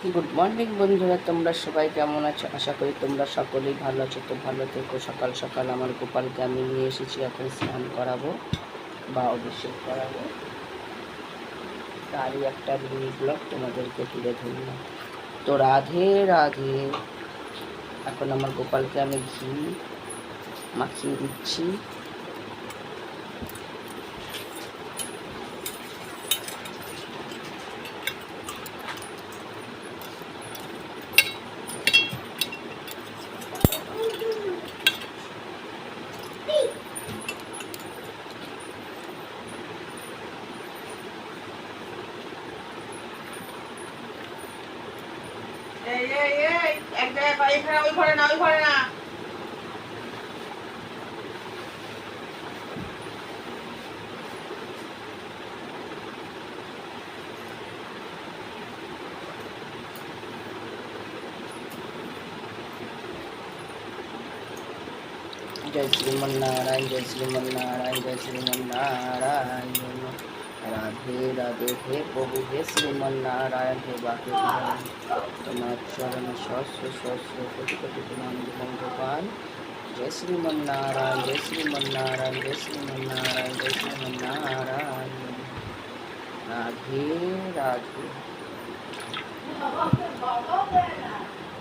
Good morning বন্ধুরা, তোমরা সবাই কেমন আছো? আশা করি তোমরা সকলেই ভালো আছো। তো ভালো থেকো। সকাল সকাল আমার গোপালকে আমি নিয়ে এসেছি, এখন স্নান করাবো বা অভিষেক করাবো, তারই একটা মিনি ব্লগ তোমাদেরকে তুলে ধরলাম। তো রাধে রাধে। এখন আমার গোপালকে আমি ঘি মাখিয়ে দিচ্ছি। এক জায়গায় এখানে, ওই ঘরে না, ওই ঘরে না। जय श्रीमन नारायण, जय श्रीमन नारायण, जय श्रीमन नारायण। राधे राधे हे प्रभु, हे श्रीमन नारायण, हे बाके तुम्हार चरण सहस्र सहस्र कोटि कोटि प्रणाम गोपाल। जय श्रीमन नारायण, जय श्रीमन नारायण, जय श्रीमन नारायण, जय श्रीमन नारायण। राधे राधे।